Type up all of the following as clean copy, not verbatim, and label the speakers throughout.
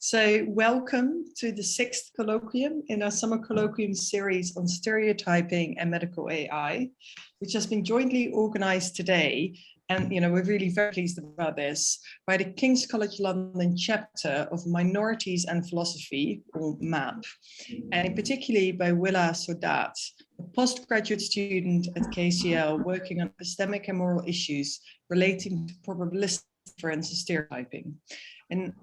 Speaker 1: So welcome to the 6th colloquium in our summer colloquium series on stereotyping and medical AI, which has been jointly organized today. And we're really very pleased about this by the King's College London chapter of Minorities and Philosophy, or MAP, and particularly by Willa Sodat, a postgraduate student at KCL working on epistemic and moral issues relating to probabilistic inference and stereotyping. And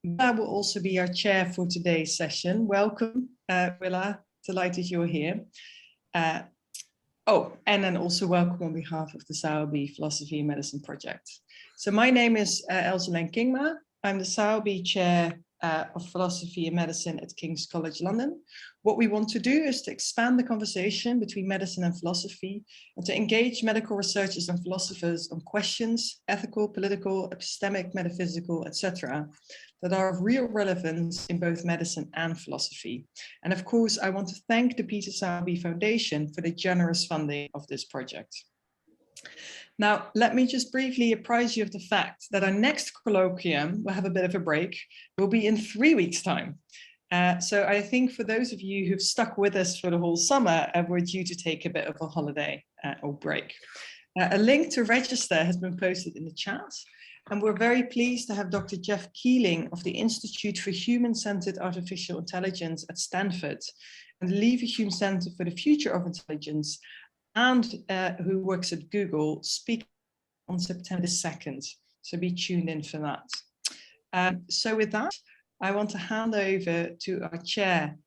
Speaker 1: Willa will also be our chair for today's session. Welcome, Willa. Delighted you're here. And then also welcome on behalf of the SAOB Philosophy and Medicine Project. So my name is Elselijn Kingma. I'm the SAOB Chair of Philosophy and Medicine at King's College London. What we want to do is to expand the conversation between medicine and philosophy and to engage medical researchers and philosophers on questions, ethical, political, epistemic, metaphysical, etc., that are of real relevance in both medicine and philosophy. And of course, I want to thank the Peter SAOB Foundation for the generous funding of this project. Now, let me just briefly apprise you of the fact that our next colloquium, we'll have a bit of a break, will be in 3 weeks' time. So I think for those of you who've stuck with us for the whole summer, we're due to take a bit of a holiday or break. A link to register has been posted in the chat. And we're very pleased to have Dr. Jeff Keeling of the Institute for Human-Centered Artificial Intelligence at Stanford and the Leverhulme Center for the Future of Intelligence, and who works at Google, speak on September 2nd. So be tuned in for that. So with that, I want to hand over to our chair.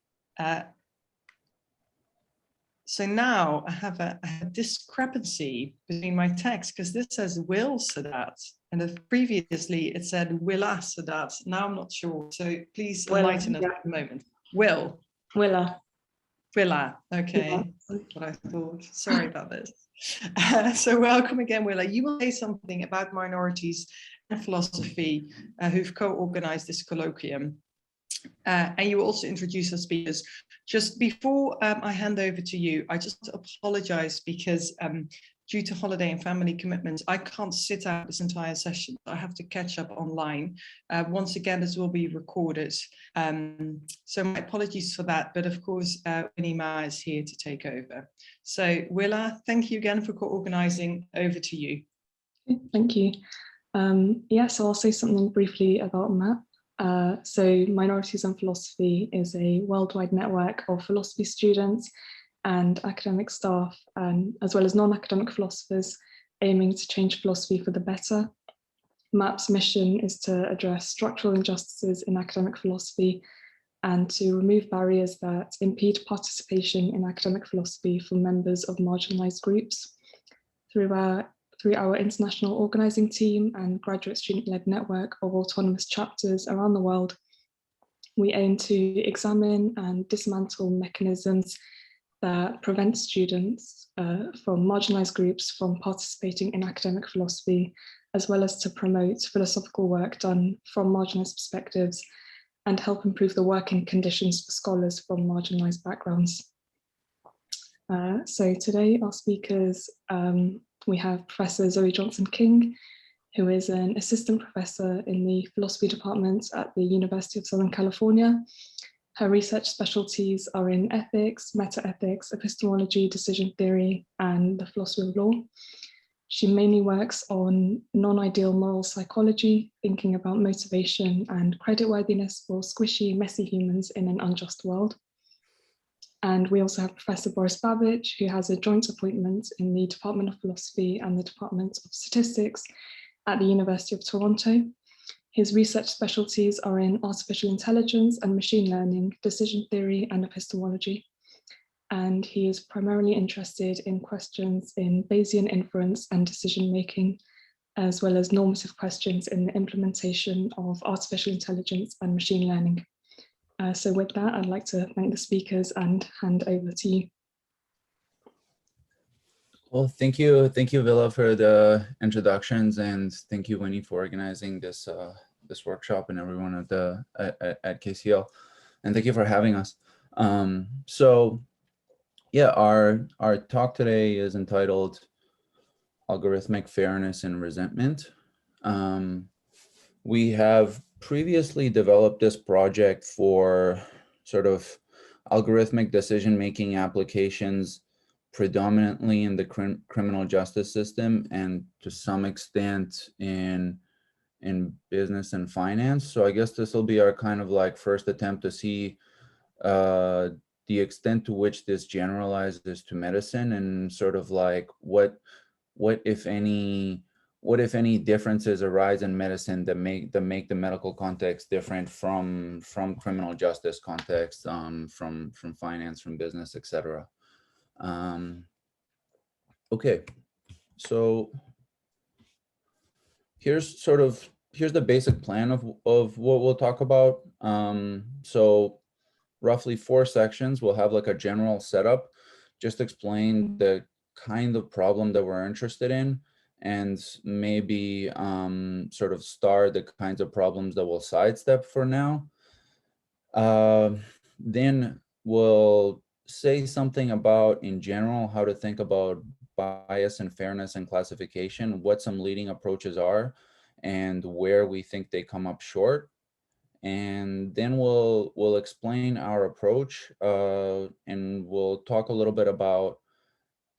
Speaker 1: So now I have a discrepancy between my text because this says Will Sadat and previously it said Willa Sadat. Now I'm not sure. So please enlighten us at the moment. Willa. Okay. Yeah. What I thought. Sorry about this. So welcome again, Willa. You will say something about minorities and philosophy who've co-organized this colloquium. And you will also introduce our speakers. Just before I hand over to you, I just apologize because due to holiday and family commitments, I can't sit out this entire session. I have to catch up online. Once again, this will be recorded. So my apologies for that, but of course, Winnie Ma is here to take over. So Willa, thank you again for co-organizing. Over to you.
Speaker 2: Thank you. So I'll say something briefly about MAP. So Minorities and Philosophy is a worldwide network of philosophy students and academic staff, as well as non-academic philosophers aiming to change philosophy for the better. MAP's mission is to address structural injustices in academic philosophy and to remove barriers that impede participation in academic philosophy for members of marginalized groups. Through our international organizing team and graduate student-led network of autonomous chapters around the world, we aim to examine and dismantle mechanisms that prevent students from marginalized groups from participating in academic philosophy, as well as to promote philosophical work done from marginalized perspectives and help improve the working conditions for scholars from marginalized backgrounds. So today our speakers, we have Professor Zoe Johnson King, who is an assistant professor in the philosophy department at the University of Southern California. Her research specialties are in ethics, meta-ethics, epistemology, decision theory, and the philosophy of law. She mainly works on non-ideal moral psychology, thinking about motivation and creditworthiness for squishy, messy humans in an unjust world. And we also have Professor Boris Babic, who has a joint appointment in the Department of Philosophy and the Department of Statistics at the University of Toronto. His research specialties are in artificial intelligence and machine learning, decision theory, and epistemology. And he is primarily interested in questions in Bayesian inference and decision-making, as well as normative questions in the implementation of artificial intelligence and machine learning. So with that, I'd like to thank the speakers and hand over to you.
Speaker 3: Well, thank you, Willa, for the introductions, and thank you, Winnie, for organizing this this workshop and everyone at KCL, and thank you for having us. So, yeah, our talk today is entitled "Algorithmic Fairness and Resentment." We have previously developed this project for sort of algorithmic decision-making applications, predominantly in the criminal justice system and to some extent in business and finance. So I guess this will be our kind of like first attempt to see the extent to which this generalizes to medicine, and sort of like what if any differences arise in medicine that make the medical context different from criminal justice context, from finance, from business, etc. Okay, so here's the basic plan of what we'll talk about. So roughly 4 sections. We'll have like a general setup, just explain the kind of problem that we're interested in, and maybe sort of start the kinds of problems that we'll sidestep for now. Then we'll say something about, in general, how to think about bias and fairness and classification, what some leading approaches are, and where we think they come up short. And then we'll explain our approach, and we'll talk a little bit about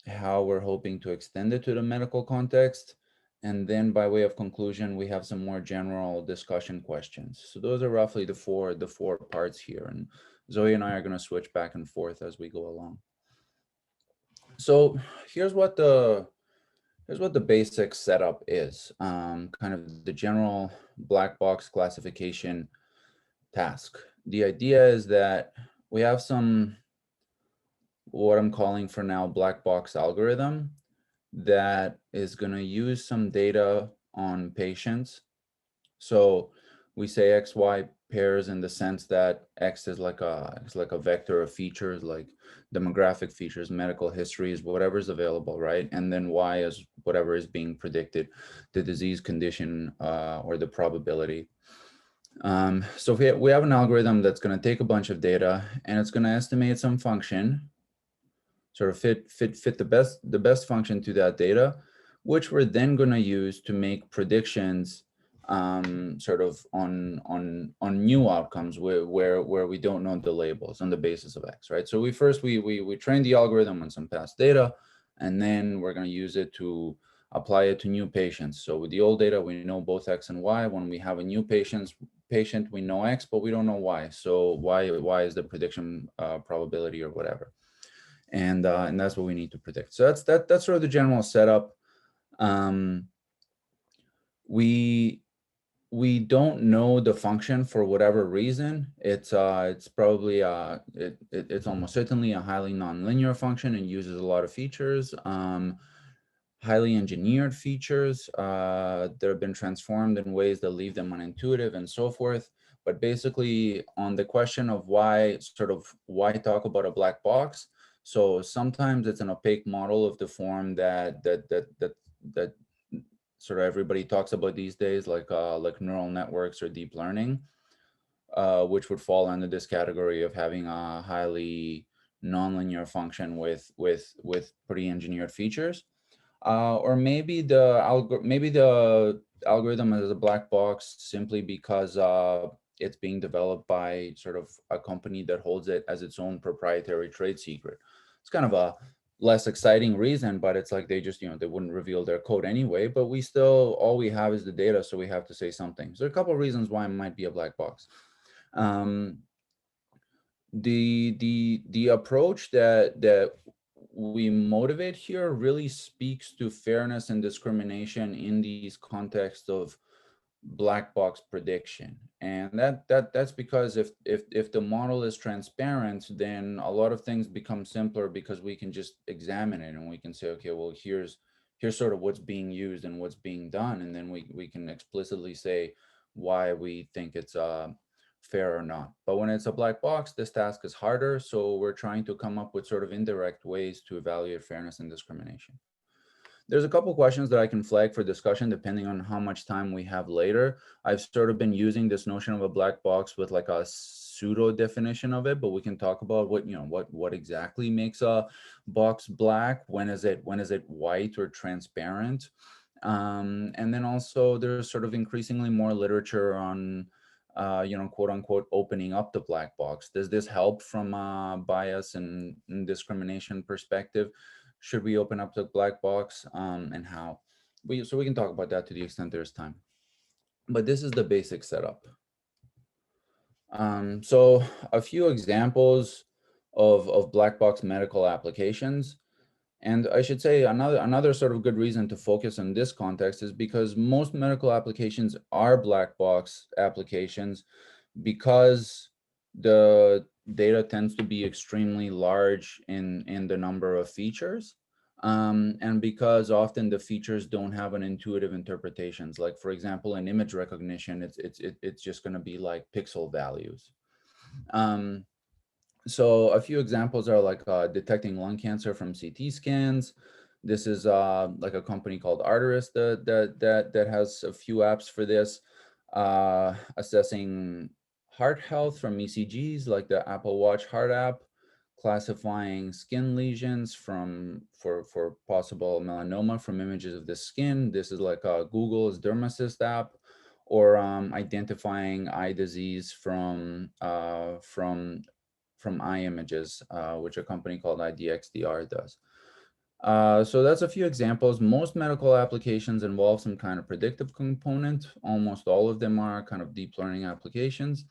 Speaker 3: how we're hoping to extend it to the medical context. And then by way of conclusion, we have some more general discussion questions. So those are roughly the four parts here. And Zoe and I are going to switch back and forth as we go along. So here's what the basic setup is, kind of the general black box classification task. The idea is that we have some, what I'm calling for now, black box algorithm that is going to use some data on patients. So we say XY pairs in the sense that X is like a vector of features, like demographic features, medical histories, whatever's available, right? And then Y is whatever is being predicted, the disease condition or the probability. So we have an algorithm that's going to take a bunch of data, and it's going to estimate some function, sort of fit the best function to that data, which we're then going to use to make predictions, sort of on new outcomes where we don't know the labels on the basis of X, right? So we train the algorithm on some past data, and then we're going to use it to apply it to new patients. So with the old data, we know both X and Y. When we have a new patient, we know X, but we don't know Y. So Y is the prediction probability or whatever. And that's what we need to predict. So that's sort of the general setup. We don't know the function for whatever reason. It's probably it's almost certainly a highly nonlinear function and uses a lot of features, highly engineered features that have been transformed in ways that leave them unintuitive and so forth. But basically, on the question of why talk about a black box. So sometimes it's an opaque model of the form that sort of everybody talks about these days, like neural networks or deep learning, which would fall under this category of having a highly nonlinear function with pretty engineered features. Or maybe the algorithm is a black box simply because it's being developed by sort of a company that holds it as its own proprietary trade secret. It's kind of a less exciting reason, but it's like they just, they wouldn't reveal their code anyway, but all we have is the data, so we have to say something. So there are a couple of reasons why it might be a black box. The approach that we motivate here really speaks to fairness and discrimination in these contexts of black box prediction. And that's because if the model is transparent, then a lot of things become simpler because we can just examine it and we can say, okay, well, here's sort of what's being used and what's being done. And then we can explicitly say why we think it's fair or not. But when it's a black box, this task is harder. So we're trying to come up with sort of indirect ways to evaluate fairness and discrimination. There's a couple questions that I can flag for discussion depending on how much time we have later. I've sort of been using this notion of a black box with like a pseudo definition of it, but we can talk about what exactly makes a box black. When is it white or transparent? And then also there's sort of increasingly more literature on quote unquote, opening up the black box? Does this help from a bias and discrimination perspective? Should we open up the black box, and how? So we can talk about that to the extent there's time. But this is the basic setup. So a few examples of black box medical applications. And I should say another sort of good reason to focus on this context is because most medical applications are black box applications because the data tends to be extremely large in the number of features. And because often the features don't have an intuitive interpretations. Like, for example, in image recognition, it's just going to be like pixel values. So a few examples are like detecting lung cancer from CT scans. This is like a company called Arteris that has a few apps for this. Assessing heart health from ECGs, like the Apple Watch Heart app. Classifying skin lesions for possible melanoma from images of the skin. This is like Google's Dermacyst app. Or identifying eye disease from eye images, which a company called IDXDR does. So that's a few examples. Most medical applications involve some kind of predictive component. Almost all of them are kind of deep learning applications.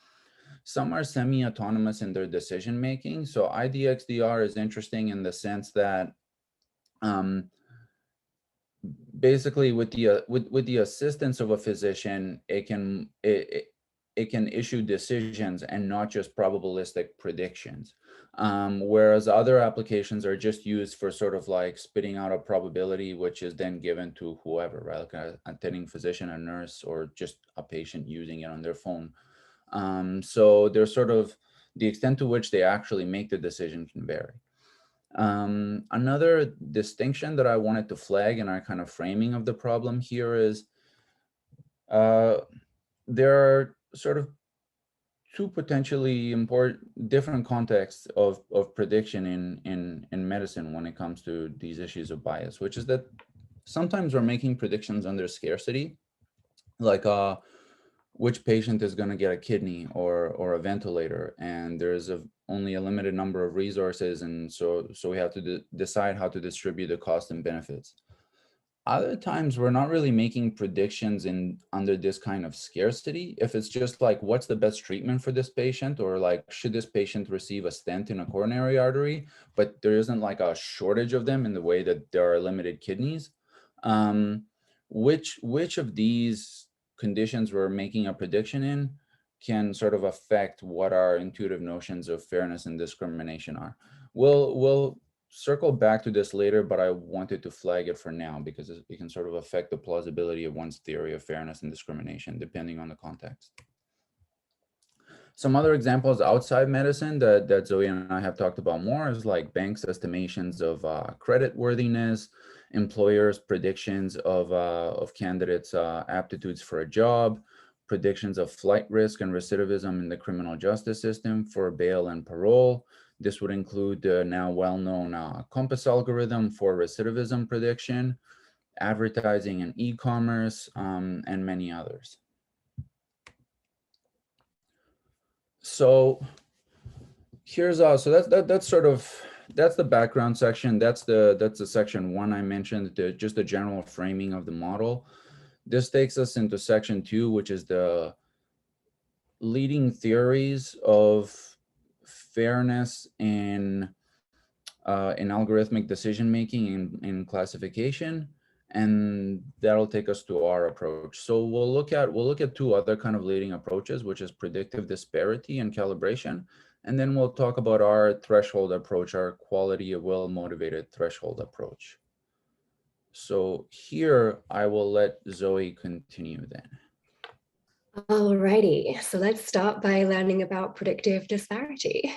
Speaker 3: Some are semi-autonomous in their decision-making. So IDXDR is interesting in the sense that basically with the assistance of a physician, it can issue decisions and not just probabilistic predictions. Whereas other applications are just used for sort of like spitting out a probability, which is then given to whoever, right? Like a attending physician, a nurse, or just a patient using it on their phone. So there's sort of the extent to which they actually make the decision can vary. Another distinction that I wanted to flag in our kind of framing of the problem here is there are sort of two potentially different contexts of prediction in medicine when it comes to these issues of bias, which is that sometimes we're making predictions under scarcity, like which patient is going to get a kidney or a ventilator, and there's only a limited number of resources, and so we have to decide how to distribute the cost and benefits. Other times we're not really making predictions under this kind of scarcity. If it's just like, what's the best treatment for this patient, or like, should this patient receive a stent in a coronary artery, but there isn't like a shortage of them in the way that there are limited kidneys. Which of these conditions we're making a prediction in can sort of affect what our intuitive notions of fairness and discrimination are. We'll circle back to this later, but I wanted to flag it for now because it can sort of affect the plausibility of one's theory of fairness and discrimination depending on the context. Some other examples outside medicine that Zoe and I have talked about more is like banks' estimations of credit worthiness, employers' predictions of candidates' aptitudes for a job, predictions of flight risk and recidivism in the criminal justice system for bail and parole. This would include the now well-known COMPAS algorithm for recidivism prediction, advertising and e-commerce, and many others. So here's that's the background section. That's the section 1 I mentioned, just the general framing of the model. This takes us into section 2, which is the leading theories of fairness in algorithmic decision making in classification, and that'll take us to our approach. So we'll look at two other kind of leading approaches, which is predictive disparity and calibration, and then we'll talk about our threshold approach, our quality of well-motivated threshold approach. So here I will let Zoe continue then.
Speaker 4: Alrighty, so let's start by learning about predictive disparity.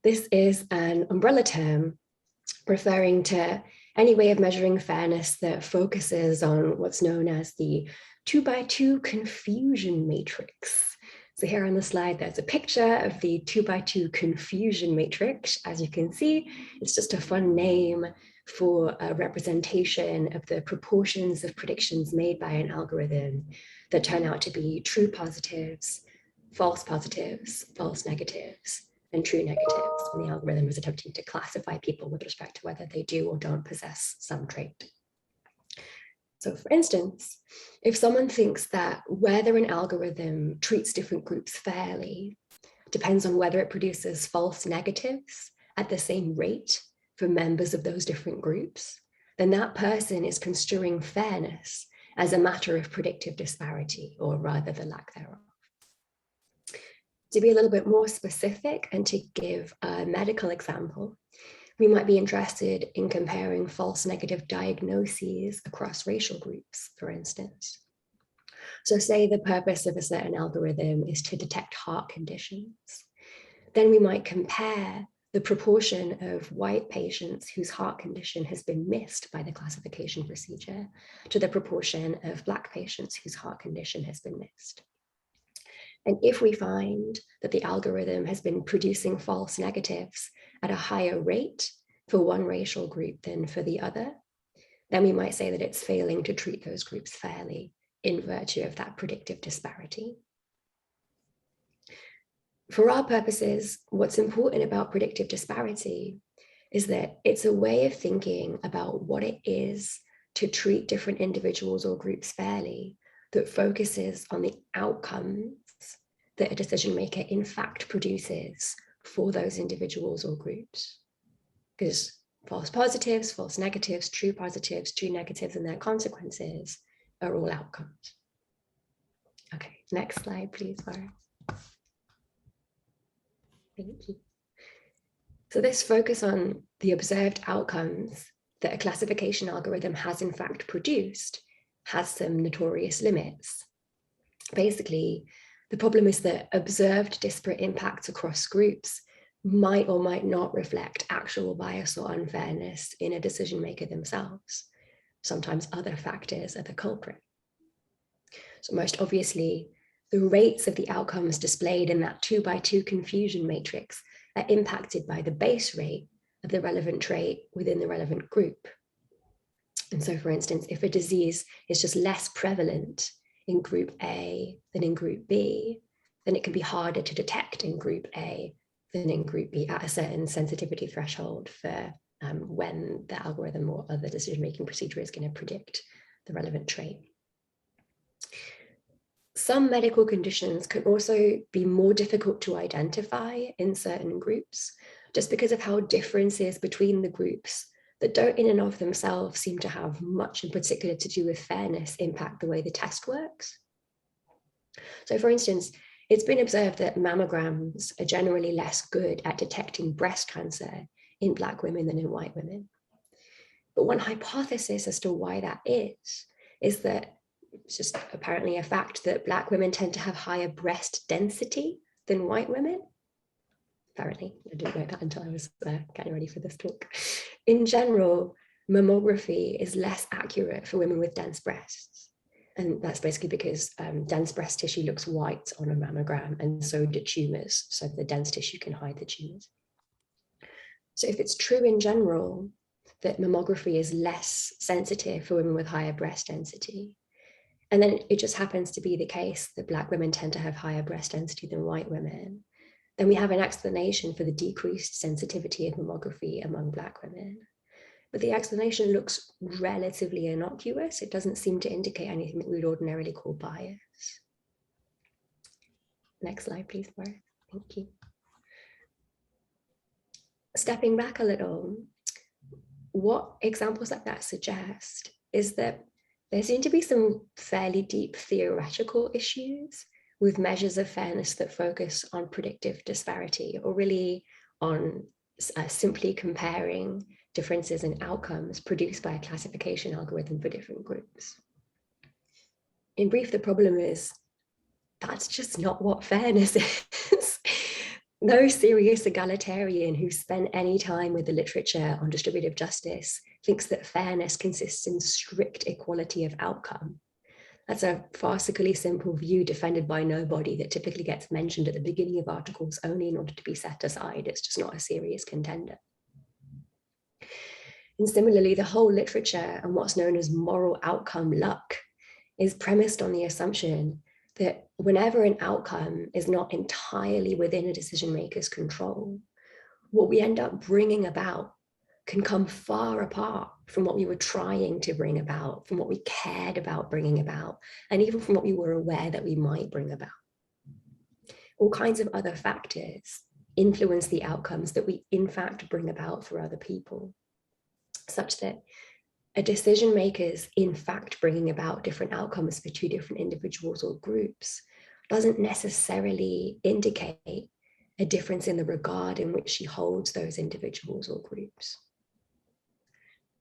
Speaker 4: This is an umbrella term referring to any way of measuring fairness that focuses on what's known as the 2x2 confusion matrix. So here on the slide, there's a picture of the 2x2 confusion matrix. As you can see, it's just a fun name for a representation of the proportions of predictions made by an algorithm that turn out to be true positives, false positives, false negatives, and true negatives when the algorithm is attempting to classify people with respect to whether they do or don't possess some trait. So for instance, if someone thinks that whether an algorithm treats different groups fairly depends on whether it produces false negatives at the same rate for members of those different groups, then that person is construing fairness as a matter of predictive disparity, or rather the lack thereof. To be a little bit more specific and to give a medical example, we might be interested in comparing false negative diagnoses across racial groups, for instance. So say the purpose of a certain algorithm is to detect heart conditions. Then we might compare the proportion of white patients whose heart condition has been missed by the classification procedure to the proportion of Black patients whose heart condition has been missed. And if we find that the algorithm has been producing false negatives at a higher rate for one racial group than for the other, then we might say that it's failing to treat those groups fairly in virtue of that predictive disparity. For our purposes, what's important about predictive disparity is that it's a way of thinking about what it is to treat different individuals or groups fairly that focuses on the outcomes that a decision maker in fact produces for those individuals or groups. Because false positives, false negatives, true positives, true negatives, and their consequences are all outcomes. Okay, next slide, please, Boris. Thank you. So this focus on the observed outcomes that a classification algorithm has in fact produced has some notorious limits. Basically, the problem is that observed disparate impacts across groups might or might not reflect actual bias or unfairness in a decision maker themselves. Sometimes other factors are the culprit. So most obviously, the rates of the outcomes displayed in that 2x2 confusion matrix are impacted by the base rate of the relevant trait within the relevant group. And so, for instance, if a disease is just less prevalent in group A than in group B, then it can be harder to detect in group A than in group B at a certain sensitivity threshold for when the algorithm or other decision-making procedure is going to predict the relevant trait. Some medical conditions can also be more difficult to identify in certain groups, just because of how differences between the groups that don't in and of themselves seem to have much in particular to do with fairness impact the way the test works. So for instance, it's been observed that mammograms are generally less good at detecting breast cancer in Black women than in white women. But one hypothesis as to why that is that it's just apparently a fact that Black women tend to have higher breast density than white women. Apparently, I didn't know that until I was getting ready for this talk. In general, mammography is less accurate for women with dense breasts. And that's basically because dense breast tissue looks white on a mammogram, and so do tumors, so the dense tissue can hide the tumors. So if it's true in general that mammography is less sensitive for women with higher breast density, and then it just happens to be the case that Black women tend to have higher breast density than white women, then we have an explanation for the decreased sensitivity of mammography among Black women. But the explanation looks relatively innocuous. It doesn't seem to indicate anything that we would ordinarily call bias. Next slide, please, Boris. Thank you. Stepping back a little, what examples like that suggest is that there seem to be some fairly deep theoretical issues with measures of fairness that focus on predictive disparity, or really on simply comparing differences in outcomes produced by a classification algorithm for different groups. In brief, the problem is that's just not what fairness is. No serious egalitarian who spent any time with the literature on distributive justice thinks that fairness consists in strict equality of outcome. That's a farcically simple view defended by nobody that typically gets mentioned at the beginning of articles only in order to be set aside. It's just not a serious contender. And similarly, the whole literature and what's known as moral outcome luck is premised on the assumption that whenever an outcome is not entirely within a decision maker's control, what we end up bringing about can come far apart from what we were trying to bring about, from what we cared about bringing about, and even from what we were aware that we might bring about. All kinds of other factors influence the outcomes that we in fact bring about for other people, such that a decision maker's in fact bringing about different outcomes for two different individuals or groups doesn't necessarily indicate a difference in the regard in which she holds those individuals or groups.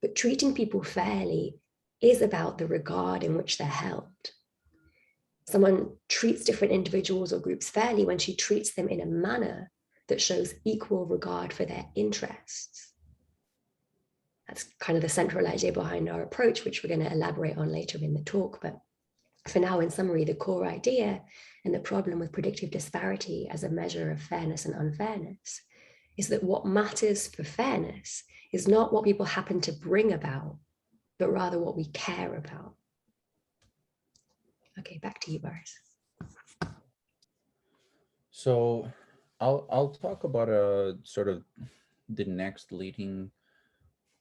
Speaker 4: But treating people fairly is about the regard in which they're held. Someone treats different individuals or groups fairly when she treats them in a manner that shows equal regard for their interests. That's kind of the central idea behind our approach, which we're going to elaborate on later in the talk. But for now, in summary, the core idea and the problem with predictive disparity as a measure of fairness and unfairness is that what matters for fairness is not what people happen to bring about, but rather what we care about. Okay, back to you, Boris.
Speaker 3: So I'll talk about sort of the next leading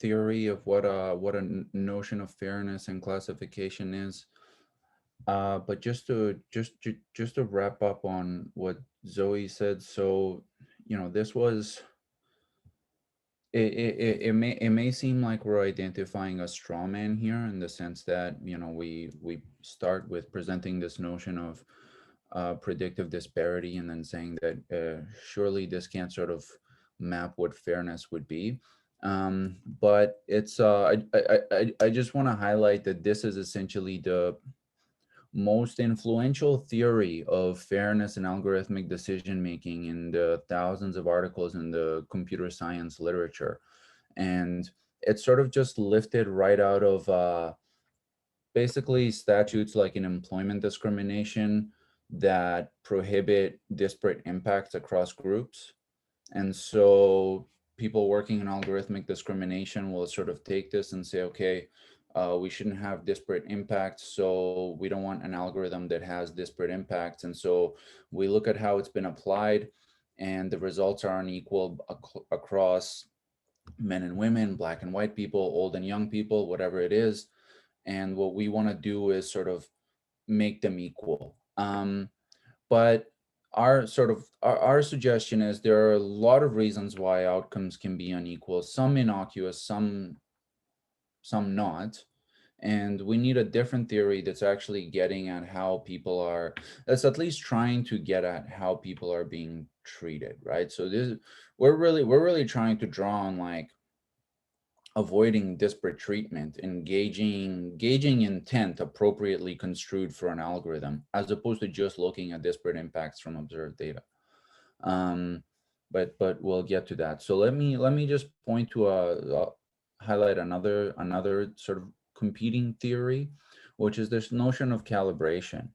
Speaker 3: theory of what a notion of fairness and classification is. But just to wrap up on what Zoe said, so this was. It may seem like we're identifying a straw man here in the sense that we start with presenting this notion of predictive disparity and then saying that surely this can't sort of map what fairness would be, but it's I just want to highlight that this is essentially the most influential theory of fairness and algorithmic decision making in the thousands of articles in the computer science literature. And it's sort of just lifted right out of basically statutes like in employment discrimination that prohibit disparate impacts across groups. And so people working in algorithmic discrimination will sort of take this and say, okay, we shouldn't have disparate impacts, so we don't want an algorithm that has disparate impacts. And so we look at how it's been applied, and the results are unequal across men and women, Black and white people, old and young people, whatever it is. And what we want to do is sort of make them equal. But our suggestion is there are a lot of reasons why outcomes can be unequal, some innocuous, some not. And we need a different theory that's actually getting at how people are, that's at least trying to get at how people are being treated, right? So we're really trying to draw on like avoiding disparate treatment, gauging intent appropriately construed for an algorithm, as opposed to just looking at disparate impacts from observed data. But we'll get to that. So let me just point to highlight another sort of competing theory, which is this notion of calibration.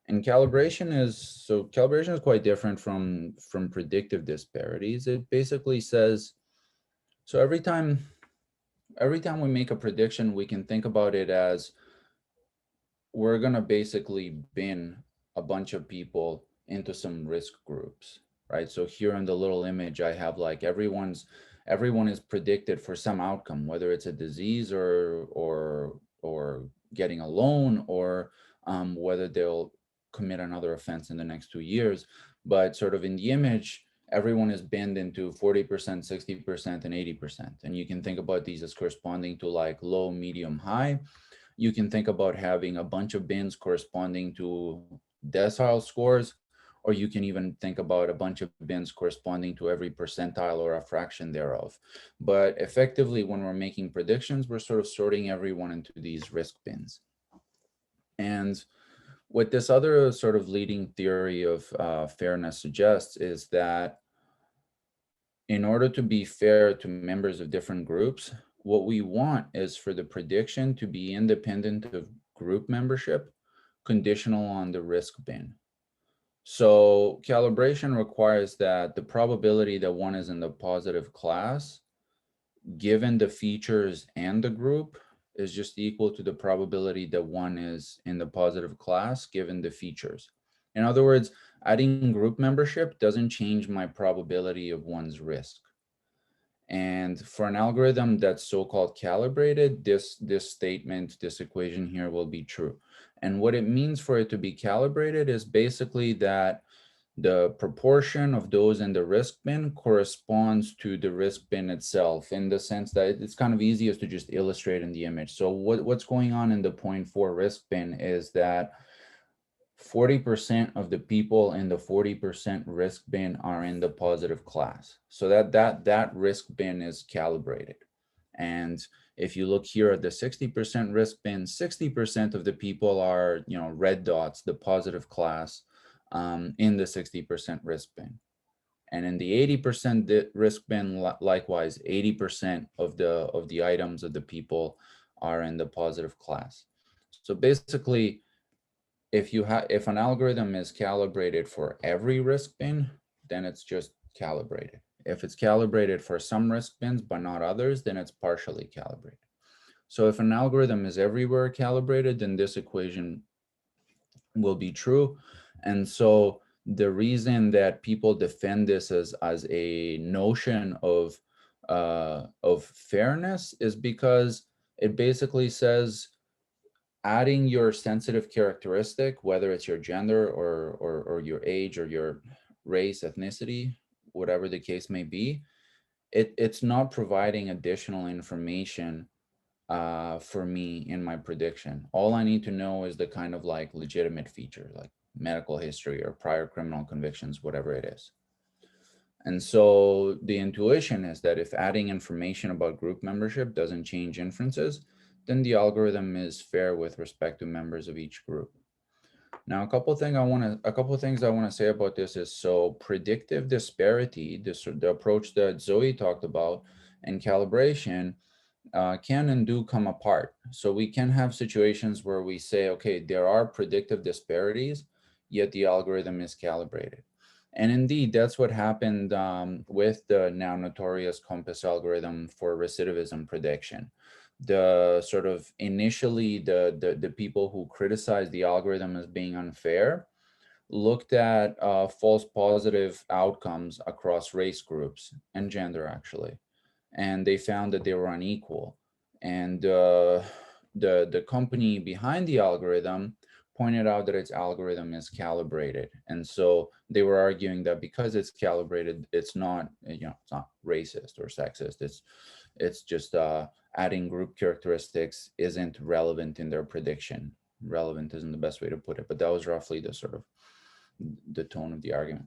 Speaker 3: And calibration is quite different from predictive disparities. It basically says, so every time we make a prediction, we can think about it as we're gonna basically bin a bunch of people into some risk groups, right? So here in the little image, I have like everyone is predicted for some outcome, whether it's a disease or getting a loan, or whether they'll commit another offense in the next 2 years. But sort of in the image, everyone is binned into 40%, 60%, and 80%. And you can think about these as corresponding to like low, medium, high. You can think about having a bunch of bins corresponding to decile scores, or you can even think about a bunch of bins corresponding to every percentile or a fraction thereof. But effectively, when we're making predictions, we're sort of sorting everyone into these risk bins. And what this other sort of leading theory of fairness suggests is that in order to be fair to members of different groups, what we want is for the prediction to be independent of group membership, conditional on the risk bin. So calibration requires that the probability that one is in the positive class, given the features and the group, is just equal to the probability that one is in the positive class, given the features. In other words, adding group membership doesn't change my probability of one's risk. And for an algorithm that's so-called calibrated, this statement, this equation here will be true. And what it means for it to be calibrated is basically that the proportion of those in the risk bin corresponds to the risk bin itself, in the sense that it's kind of easiest to just illustrate in the image. So what's going on in the 0.4 risk bin is that 40% of the people in the 40% risk bin are in the positive class. So that risk bin is calibrated. And if you look here at the 60% risk bin, 60% of the people are, red dots, the positive class, in the 60% risk bin. And in the 80% risk bin, likewise, 80% of the items of the people are in the positive class. So basically, if an algorithm is calibrated for every risk bin, then it's just calibrated. If it's calibrated for some risk bins but not others, then it's partially calibrated. So if an algorithm is everywhere calibrated, then this equation will be true. And so the reason that people defend this as a notion of fairness is because it basically says adding your sensitive characteristic, whether it's your gender or your age or your race, ethnicity, whatever the case may be, it's not providing additional information for me in my prediction. All I need to know is the kind of like legitimate feature, like medical history or prior criminal convictions, whatever it is. And so the intuition is that if adding information about group membership doesn't change inferences, then the algorithm is fair with respect to members of each group. Now, a couple of things I want to say about this is, so predictive disparity, the approach that Zoe talked about, and calibration can and do come apart. So we can have situations where we say, okay, there are predictive disparities, yet the algorithm is calibrated. And indeed, that's what happened with the now notorious COMPAS algorithm for recidivism prediction. The sort of initially the people who criticized the algorithm as being unfair looked at false positive outcomes across race groups and gender, actually, and they found that they were unequal. And the company behind the algorithm pointed out that its algorithm is calibrated, and so they were arguing that because it's calibrated, it's not, it's not racist or sexist. It's just adding group characteristics isn't relevant in their prediction. Relevant isn't the best way to put it, but that was roughly the sort of the tone of the argument.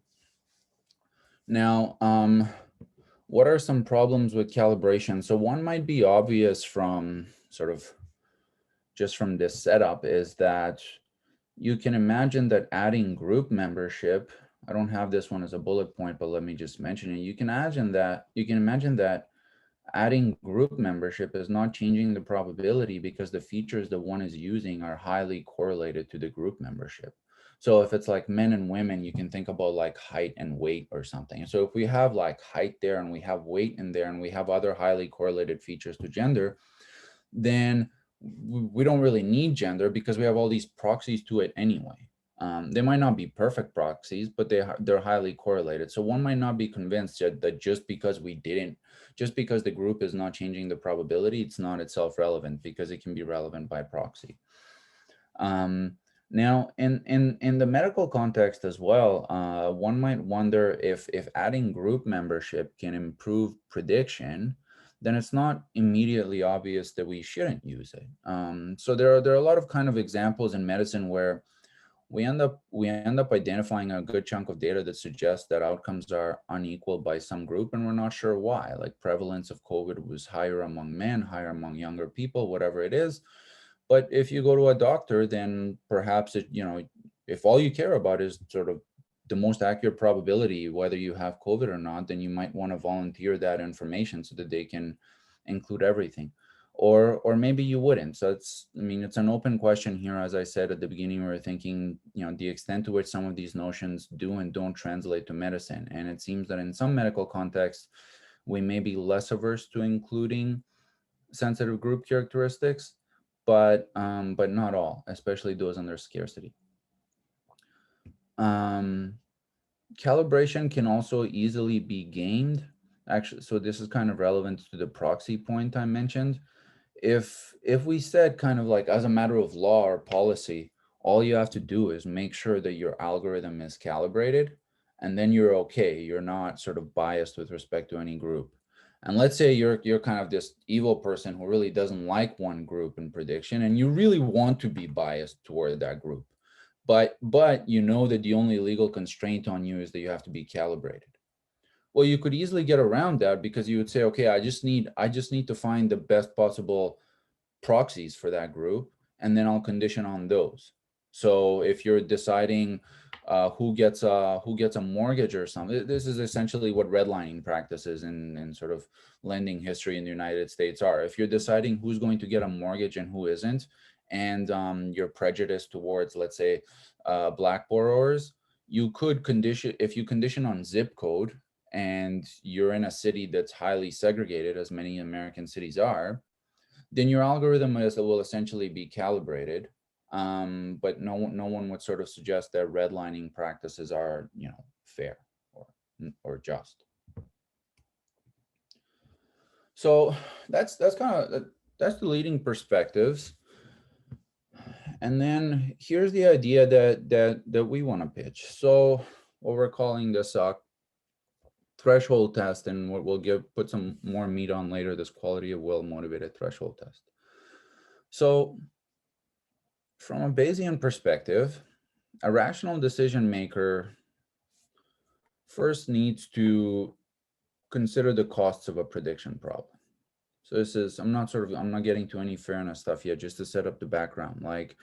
Speaker 3: Now, what are some problems with calibration? So one might be obvious from sort of just from this setup, is that you can imagine that adding group membership, I don't have this one as a bullet point, but let me just mention it. You can imagine that adding group membership is not changing the probability because the features that one is using are highly correlated to the group membership. So if it's like men and women, you can think about like height and weight or something. So if we have like height there and we have weight in there and we have other highly correlated features to gender, then we don't really need gender because we have all these proxies to it anyway. They might not be perfect proxies, but they're highly correlated. So one might not be convinced that just because the group is not changing the probability, it's not itself relevant, because it can be relevant by proxy. Now, in the medical context as well, one might wonder if adding group membership can improve prediction, then it's not immediately obvious that we shouldn't use it. So there are a lot of kind of examples in medicine where we end up identifying a good chunk of data that suggests that outcomes are unequal by some group, and we're not sure why. Like prevalence of COVID was higher among men, higher among younger people, whatever it is. But if you go to a doctor, then perhaps if all you care about is sort of the most accurate probability, whether you have COVID or not, then you might want to volunteer that information so that they can include everything. Or maybe you wouldn't. So it's an open question here. As I said at the beginning, we were thinking, the extent to which some of these notions do and don't translate to medicine. And it seems that in some medical contexts, we may be less averse to including sensitive group characteristics, but not all, especially those under scarcity. Calibration can also easily be gamed. Actually, so this is kind of relevant to the proxy point I mentioned. If we said kind of like as a matter of law or policy, all you have to do is make sure that your algorithm is calibrated, and then you're okay. You're not sort of biased with respect to any group. And let's say you're kind of this evil person who really doesn't like one group in prediction, and you really want to be biased toward that group. But you know that the only legal constraint on you is that you have to be calibrated. Well, you could easily get around that because you would say, okay, I just need to find the best possible proxies for that group, and then I'll condition on those. So if you're deciding who gets a mortgage or something, this is essentially what redlining practices in sort of lending history in the United States are. If you're deciding who's going to get a mortgage and who isn't, and you're prejudiced towards, let's say, Black borrowers, you could condition, if you condition on zip code, and you're in a city that's highly segregated, as many American cities are, then your algorithm will essentially be calibrated. But no one would sort of suggest that redlining practices are, fair or just. So that's the leading perspectives. And then here's the idea that we want to pitch. So what we're calling this threshold test, and what we'll put some more meat on later, this quality of will motivated threshold test. So from a Bayesian perspective, a rational decision maker first needs to consider the costs of a prediction problem. So this is, I'm not getting to any fairness stuff yet, just to set up the background. Like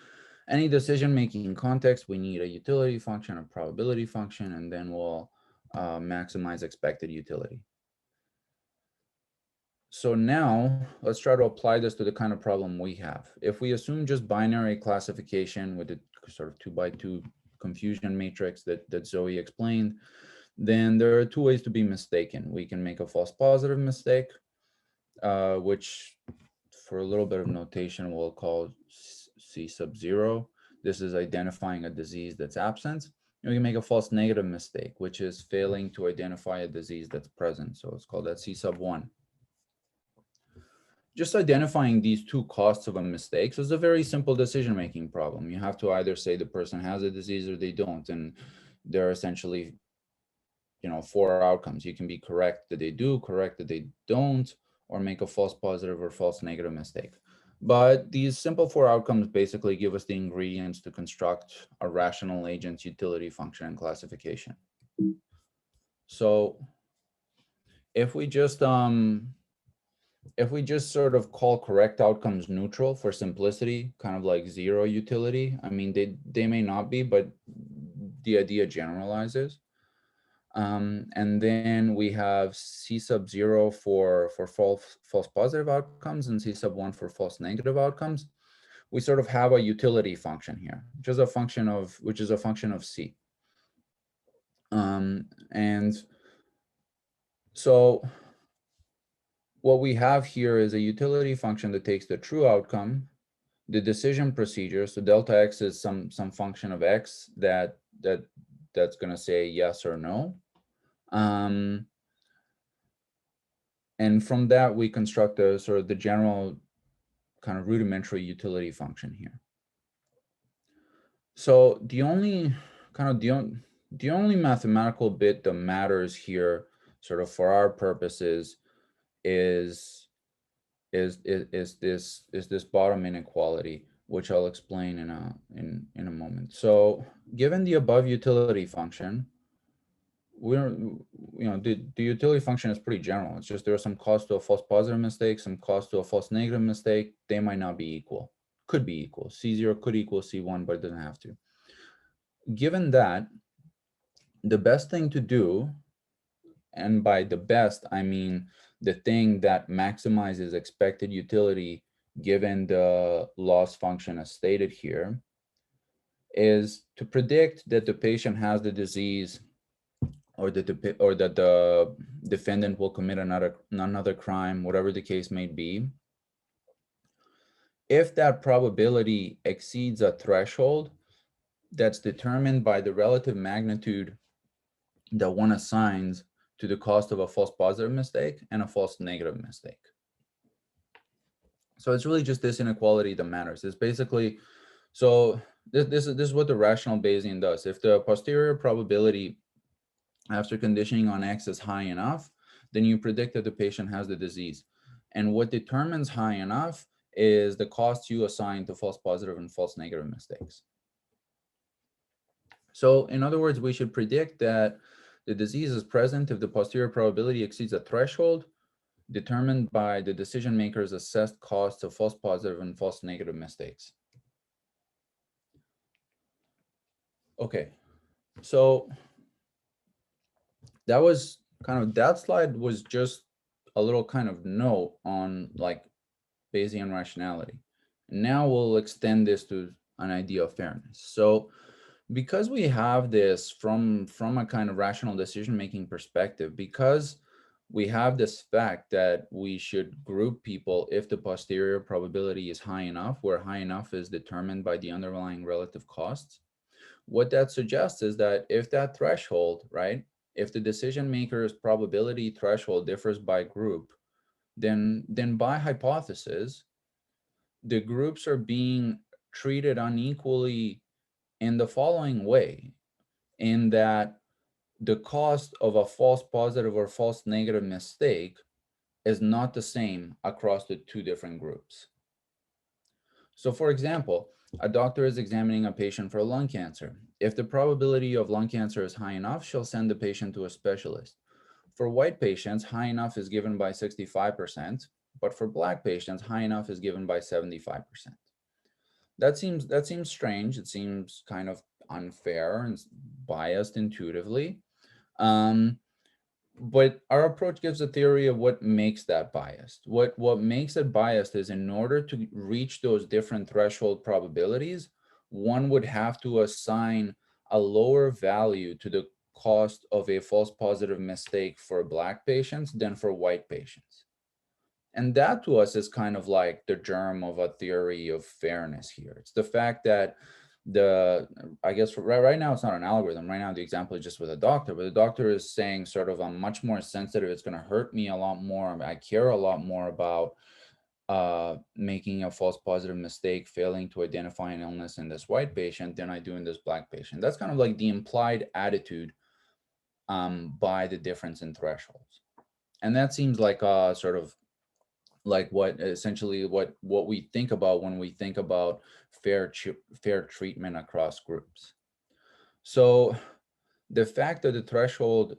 Speaker 3: any decision-making context, we need a utility function, a probability function, and then we'll maximize expected utility. So now let's try to apply this to the kind of problem we have. If we assume just binary classification with the sort of 2x2 confusion matrix that Zoe explained, then there are two ways to be mistaken. We can make a false positive mistake, which for a little bit of notation we'll call C sub 0. This is identifying a disease that's absent. And we can make a false negative mistake, which is failing to identify a disease that's present. So it's called that C sub 1. Just identifying these two costs of a mistake is a very simple decision-making problem. You have to either say the person has a disease or they don't, and there are essentially, 4 outcomes. You can be correct that they do, correct that they don't, or make a false positive or false negative mistake. But these simple 4 outcomes basically give us the ingredients to construct a rational agent's utility function and classification. So if we just sort of call correct outcomes neutral for simplicity, kind of like 0 utility, I mean, they may not be, but the idea generalizes. And then we have C sub 0 for false positive outcomes and C sub 1 for false negative outcomes. We sort of have a utility function here, which is a function of C. And so what we have here is a utility function that takes the true outcome, the decision procedure. So delta x is some function of x that's going to say yes or no. And from that, we construct a sort of the general kind of rudimentary utility function here. So the only mathematical bit that matters here, sort of for our purposes, is this bottom inequality, which I'll explain in a moment. So given the above utility function, the utility function is pretty general. It's just there are some costs to a false positive mistake, some costs to a false negative mistake. They might not be equal. Could be equal. C0 could equal C1, but it doesn't have to. Given that, the best thing to do, and by the best, I mean the thing that maximizes expected utility given the loss function as stated here, is to predict that the patient has the disease or that the defendant will commit another crime, whatever the case may be. If that probability exceeds a threshold, that's determined by the relative magnitude that one assigns to the cost of a false positive mistake and a false negative mistake. So it's really just this inequality that matters. It's basically, so this is what the rational Bayesian does. If the posterior probability after conditioning on X is high enough, then you predict that the patient has the disease. And what determines high enough is the cost you assign to false positive and false negative mistakes. So in other words, we should predict that the disease is present if the posterior probability exceeds a threshold determined by the decision maker's assessed cost of false positive and false negative mistakes. Okay, so that was kind of, that slide was just a little kind of note on like Bayesian rationality. Now we'll extend this to an idea of fairness. So because we have this from a kind of rational decision-making perspective, because we have this fact that we should group people if the posterior probability is high enough, where high enough is determined by the underlying relative costs. What that suggests is that if that threshold, right, if the decision maker's probability threshold differs by group, then by hypothesis, the groups are being treated unequally in the following way, in that the cost of a false positive or false negative mistake is not the same across the two different groups. So for example, a doctor is examining a patient for lung cancer. If the probability of lung cancer is high enough, she'll send the patient to a specialist. For white patients, high enough is given by 65%, but for Black patients, high enough is given by 75%. That seems strange. It seems kind of unfair and biased intuitively. But our approach gives a theory of what makes that biased. What makes it biased is, in order to reach those different threshold probabilities, one would have to assign a lower value to the cost of a false positive mistake for Black patients than for white patients. And that to us is kind of like the germ of a theory of fairness here. It's the fact that I guess right now it's not an algorithm. Right now the example is just with a doctor, but the doctor is saying sort of, I'm much more sensitive. It's going to hurt me a lot more. I care a lot more about making a false positive mistake, failing to identify an illness in this white patient than I do in this Black patient. That's kind of like the implied attitude by the difference in thresholds. And that seems like a sort of like what essentially what we think about when we think about fair treatment across groups. So the fact that the threshold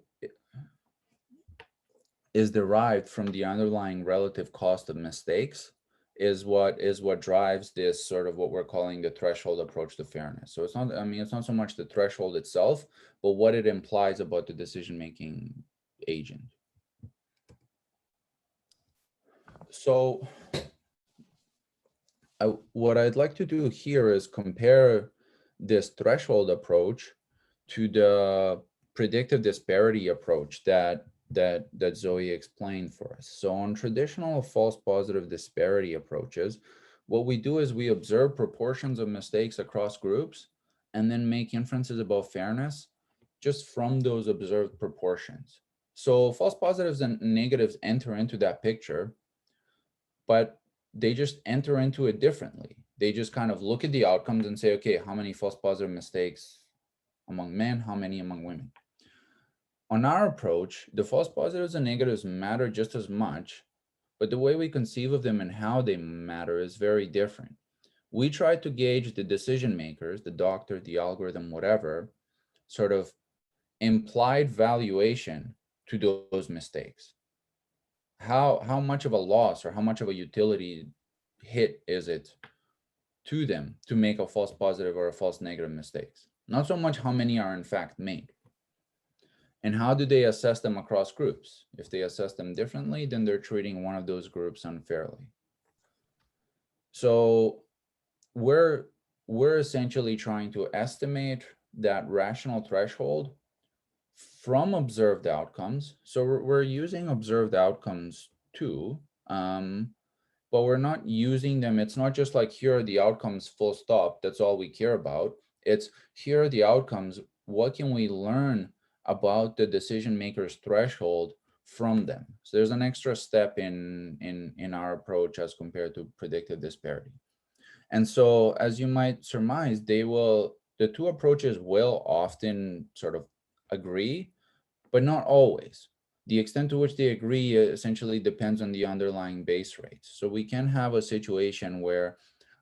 Speaker 3: is derived from the underlying relative cost of mistakes is what drives this sort of what we're calling the threshold approach to fairness. So it's not, I mean, it's not so much the threshold itself, but what it implies about the decision-making agent. So what I'd like to do here is compare this threshold approach to the predictive disparity approach that Zoe explained for us. So on traditional false positive disparity approaches, what we do is we observe proportions of mistakes across groups and then make inferences about fairness just from those observed proportions. So false positives and negatives enter into that picture, but they just enter into it differently. They just kind of look at the outcomes and say, okay, how many false positive mistakes among men, how many among women? On our approach, the false positives and negatives matter just as much, but the way we conceive of them and how they matter is very different. We try to gauge the decision makers, the doctor, the algorithm, whatever, sort of implied valuation to those mistakes. How much of a loss or how much of a utility hit is it to them to make a false positive or a false negative mistakes? Not so much how many are in fact made. And how do they assess them across groups? If they assess them differently, then they're treating one of those groups unfairly. So we're essentially trying to estimate that rational threshold from observed outcomes. So we're using observed outcomes too, but we're not using them. It's not just like, here are the outcomes, full stop, that's all we care about. It's here are the outcomes. What can we learn about the decision maker's threshold from them? So there's an extra step in our approach as compared to predictive disparity. And so, as you might surmise, the two approaches will often sort of agree, but not always. The extent to which they agree essentially depends on the underlying base rate. So we can have a situation where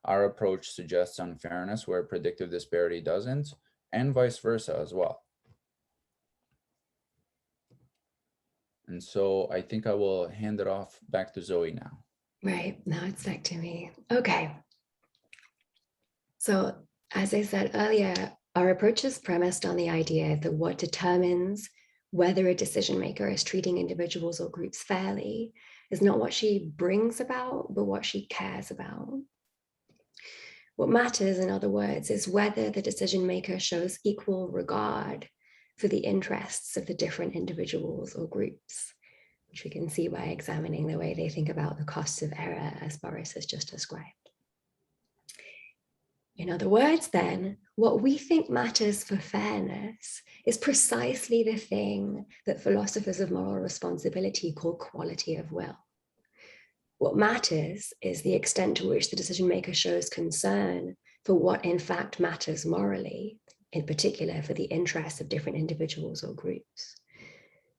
Speaker 3: our approach suggests unfairness where predictive disparity doesn't, and vice versa as well. And so I think I will hand it off back to Zoe now.
Speaker 4: Right, now it's back to me. Okay. So as I said earlier, our approach is premised on the idea that what determines whether a decision maker is treating individuals or groups fairly is not what she brings about, but what she cares about. What matters, in other words, is whether the decision maker shows equal regard for the interests of the different individuals or groups, which we can see by examining the way they think about the costs of error, as Boris has just described. In other words, then, what we think matters for fairness is precisely the thing that philosophers of moral responsibility call quality of will. What matters is the extent to which the decision maker shows concern for what in fact matters morally, in particular for the interests of different individuals or groups.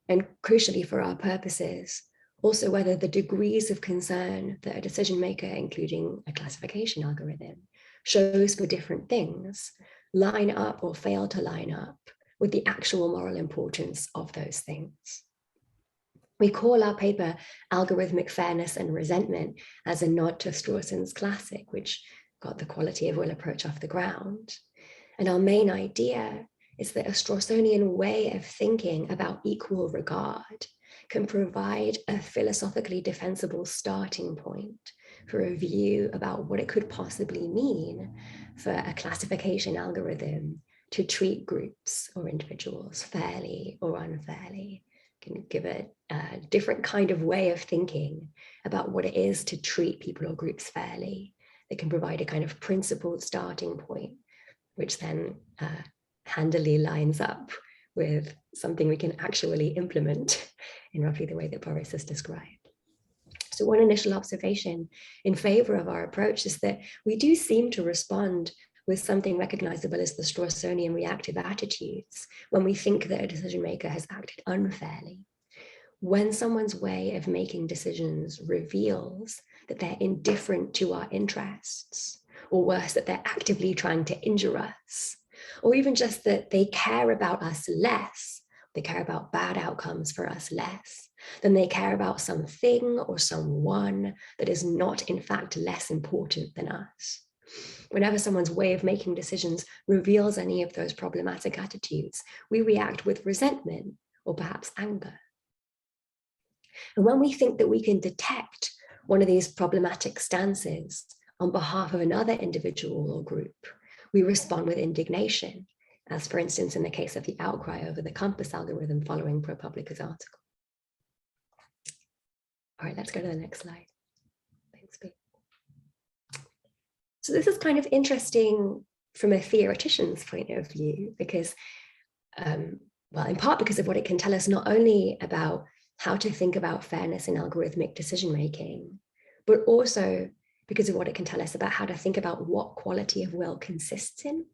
Speaker 4: And crucially for our purposes, also whether the degrees of concern that a decision maker, including a classification algorithm, shows for different things line up or fail to line up with the actual moral importance of those things. We call our paper Algorithmic Fairness and Resentment as a nod to Strawson's classic, which got the quality of will approach off the ground. And our main idea is that a Strawsonian way of thinking about equal regard can provide a philosophically defensible starting point for a view about what it could possibly mean for a classification algorithm to treat groups or individuals fairly or unfairly. Can give a different kind of way of thinking about what it is to treat people or groups fairly. They can provide a kind of principled starting point, which then handily lines up with something we can actually implement in roughly the way that Boris has described. So one initial observation in favor of our approach is that we do seem to respond with something recognizable as the Strawsonian reactive attitudes when we think that a decision maker has acted unfairly. When someone's way of making decisions reveals that they're indifferent to our interests, or worse, that they're actively trying to injure us, or even just that they care about us less, they care about bad outcomes for us less, than they care about something or someone that is not in fact less important than us. Whenever someone's way of making decisions reveals any of those problematic attitudes, we react with resentment or perhaps anger. And when we think that we can detect one of these problematic stances on behalf of another individual or group, we respond with indignation, as for instance in the case of the outcry over the compass algorithm following ProPublica's article. All right, let's go to the next slide. Thanks, Pete. So this is kind of interesting from a theoretician's point of view, because, well, in part because of what it can tell us not only about how to think about fairness in algorithmic decision-making, but also because of what it can tell us about how to think about what quality of will consists in.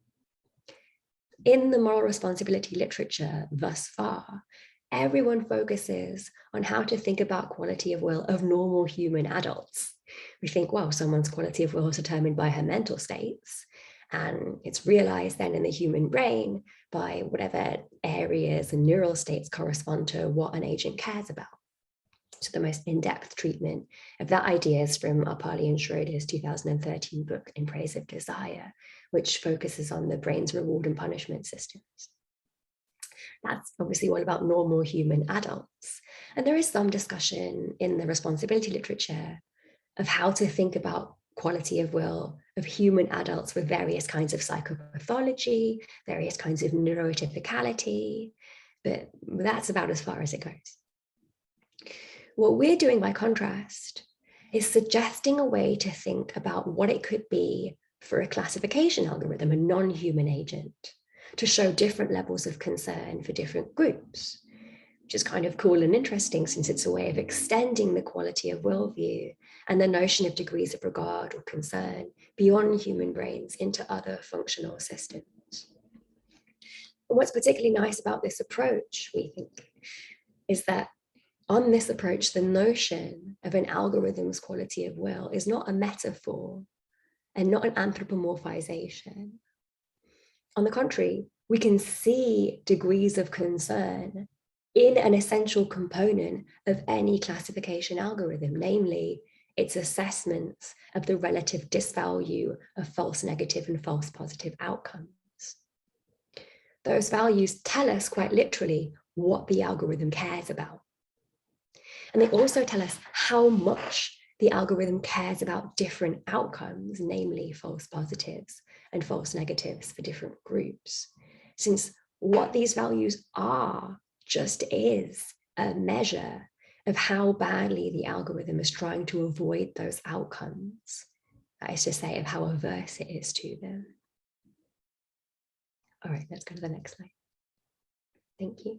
Speaker 4: In the moral responsibility literature thus far, everyone focuses on how to think about quality of will of normal human adults. We think, well, someone's quality of will is determined by her mental states, and it's realized then in the human brain by whatever areas and neural states correspond to what an agent cares about. So the most in-depth treatment of that idea is from Arpali and Schroeder's 2013 book, In Praise of Desire, which focuses on the brain's reward and punishment systems. That's obviously all about normal human adults. And there is some discussion in the responsibility literature of how to think about quality of will of human adults with various kinds of psychopathology, various kinds of neurotypicality, but that's about as far as it goes. What we're doing by contrast is suggesting a way to think about what it could be for a classification algorithm, a non-human agent, to show different levels of concern for different groups, which is kind of cool and interesting since it's a way of extending the quality of worldview and the notion of degrees of regard or concern beyond human brains into other functional systems. And what's particularly nice about this approach, we think, is that on this approach, the notion of an algorithm's quality of will is not a metaphor and not an anthropomorphization. On the contrary, we can see degrees of concern in an essential component of any classification algorithm, namely its assessments of the relative disvalue of false negative and false positive outcomes. Those values tell us quite literally what the algorithm cares about. And they also tell us how much the algorithm cares about different outcomes, namely false positives and false negatives for different groups, since what these values are just is a measure of how badly the algorithm is trying to avoid those outcomes. That is to say, of how averse it is to them. All right, let's go to the next slide. Thank you.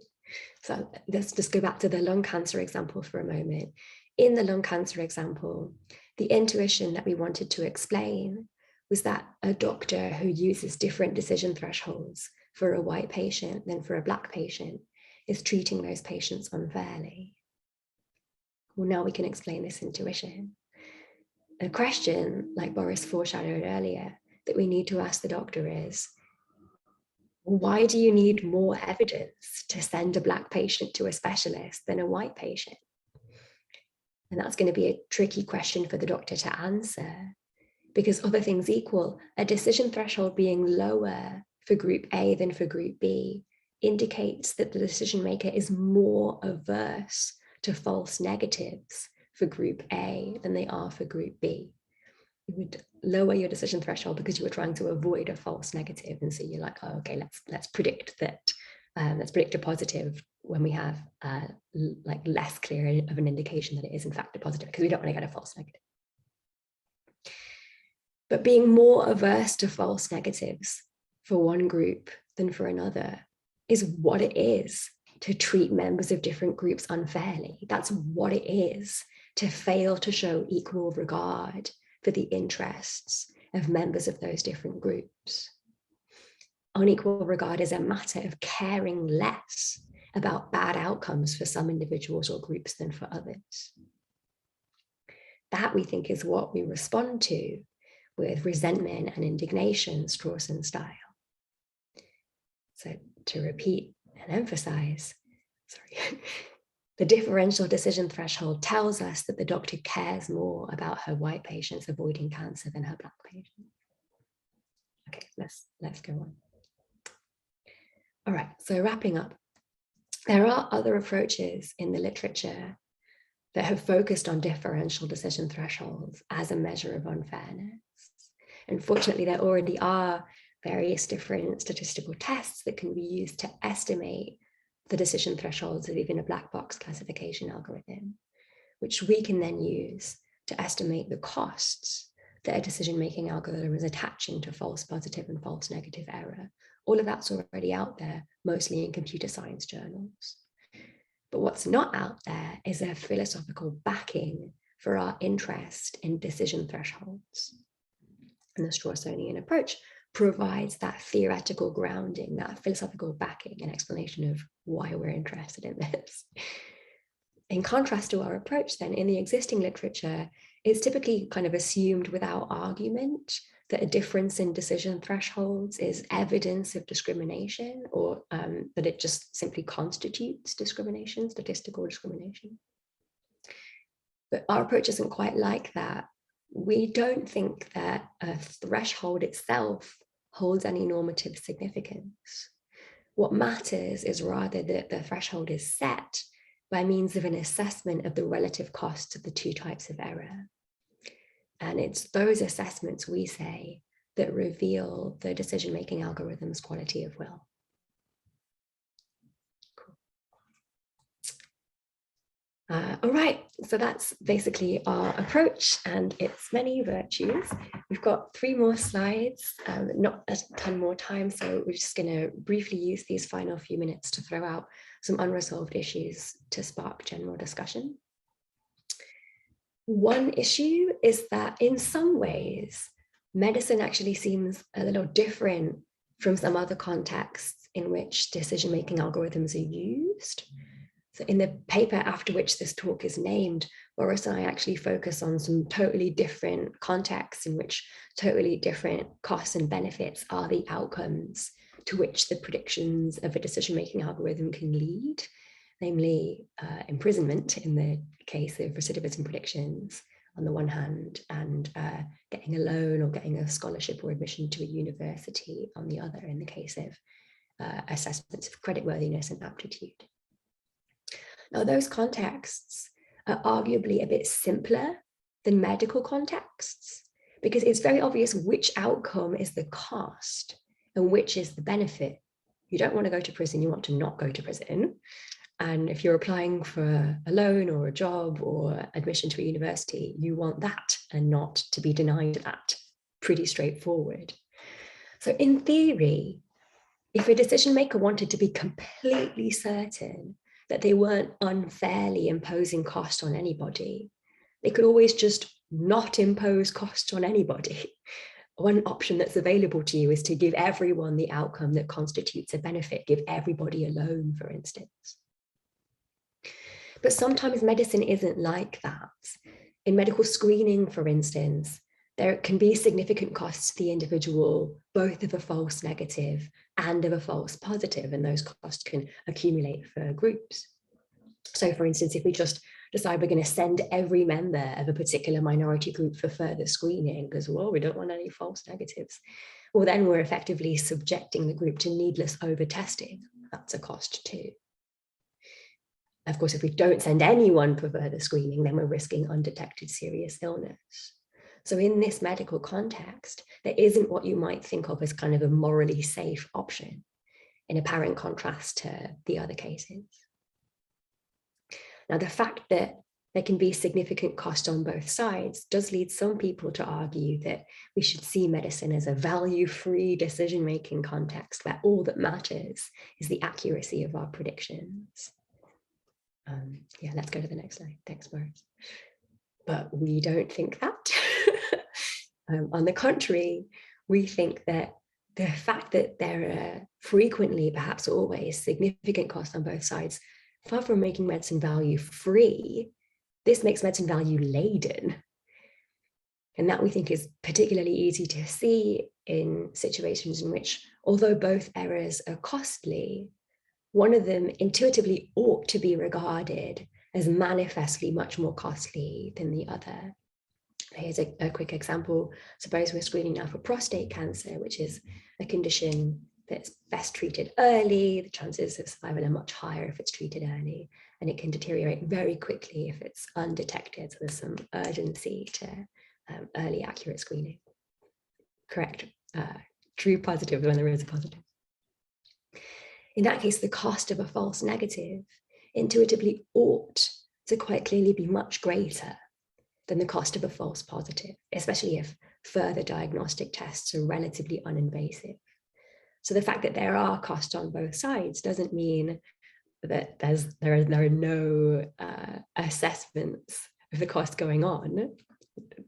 Speaker 4: So let's just go back to the lung cancer example for a moment. In the lung cancer example, the intuition that we wanted to explain was that a doctor who uses different decision thresholds for a white patient than for a Black patient is treating those patients unfairly. Well, now we can explain this intuition. A question, like Boris foreshadowed earlier, that we need to ask the doctor is, why do you need more evidence to send a Black patient to a specialist than a white patient? And that's going to be a tricky question for the doctor to answer, because other things equal, a decision threshold being lower for group A than for group B indicates that the decision maker is more averse to false negatives for group A than they are for group B. You would lower your decision threshold because you were trying to avoid a false negative, and so you're like, oh, okay, let's predict that, let's predict a positive when we have like less clear of an indication that it is in fact a positive, because we don't want to get a false negative. But being more averse to false negatives for one group than for another is what it is to treat members of different groups unfairly. That's what it is to fail to show equal regard for the interests of members of those different groups. Unequal regard is a matter of caring less about bad outcomes for some individuals or groups than for others. That, we think, is what we respond to with resentment and indignation, Strawson style. So to repeat and emphasize, the differential decision threshold tells us that the doctor cares more about her white patients avoiding cancer than her Black patients. Okay, let's go on. All right, so wrapping up, there are other approaches in the literature that have focused on differential decision thresholds as a measure of unfairness. Unfortunately, there already are various different statistical tests that can be used to estimate the decision thresholds of even a black box classification algorithm, which we can then use to estimate the costs that a decision-making algorithm is attaching to false positive and false negative error. All of that's already out there, mostly in computer science journals. But what's not out there is a philosophical backing for our interest in decision thresholds. And the Strawsonian approach provides that theoretical grounding, that philosophical backing and explanation of why we're interested in this. In contrast to our approach then, in the existing literature, it's typically kind of assumed without argument that a difference in decision thresholds is evidence of discrimination, or that it just simply constitutes discrimination, statistical discrimination. But our approach isn't quite like that. We don't think that a threshold itself holds any normative significance. What matters is rather that the threshold is set by means of an assessment of the relative costs of the two types of error. And it's those assessments, we say, that reveal the decision-making algorithm's quality of will. Cool. All right, so that's basically our approach and its many virtues. We've got 3 more slides, not a ton more time, so we're just going to briefly use these final few minutes to throw out some unresolved issues to spark general discussion. One issue is that in some ways, medicine actually seems a little different from some other contexts in which decision-making algorithms are used. So in the paper after which this talk is named, Boris and I actually focus on some totally different contexts in which totally different costs and benefits are the outcomes to which the predictions of a decision-making algorithm can lead, namely imprisonment in the case of recidivism predictions on the one hand, and getting a loan or getting a scholarship or admission to a university on the other in the case of assessments of creditworthiness and aptitude. Now, those contexts are arguably a bit simpler than medical contexts because it's very obvious which outcome is the cost and which is the benefit. You don't want to go to prison, you want to not go to prison. And if you're applying for a loan or a job or admission to a university, you want that and not to be denied that. Pretty straightforward. So in theory, if a decision maker wanted to be completely certain that they weren't unfairly imposing cost on anybody, they could always just not impose cost on anybody. One option that's available to you is to give everyone the outcome that constitutes a benefit, give everybody a loan, for instance. But sometimes medicine isn't like that. In medical screening, for instance, there can be significant costs to the individual, both of a false negative and of a false positive, and those costs can accumulate for groups. So for instance, if we just decide we're going to send every member of a particular minority group for further screening because, well, we don't want any false negatives, well, then we're effectively subjecting the group to needless over-testing. That's a cost too. Of course, if we don't send anyone for further screening, then we're risking undetected serious illness. So in this medical context, there isn't what you might think of as kind of a morally safe option, in apparent contrast to the other cases. Now, the fact that there can be significant cost on both sides does lead some people to argue that we should see medicine as a value-free decision-making context where all that matters is the accuracy of our predictions. Yeah, let's go to the next slide. Thanks, Boris. But we don't think that. On the contrary, we think that the fact that there are frequently, perhaps always, significant costs on both sides, far from making medicine value-free, this makes medicine value-laden. And that we think is particularly easy to see in situations in which, although both errors are costly, one of them intuitively ought to be regarded as manifestly much more costly than the other. Here's a quick example. Suppose we're screening now for prostate cancer, which is a condition that's best treated early. The chances of survival are much higher if it's treated early, and it can deteriorate very quickly if it's undetected. So there's some urgency to early accurate screening. Correct. True positive when there is a positive. In that case, the cost of a false negative intuitively ought to quite clearly be much greater than the cost of a false positive, especially if further diagnostic tests are relatively uninvasive. So the fact that there are costs on both sides doesn't mean that there are no assessments of the cost going on.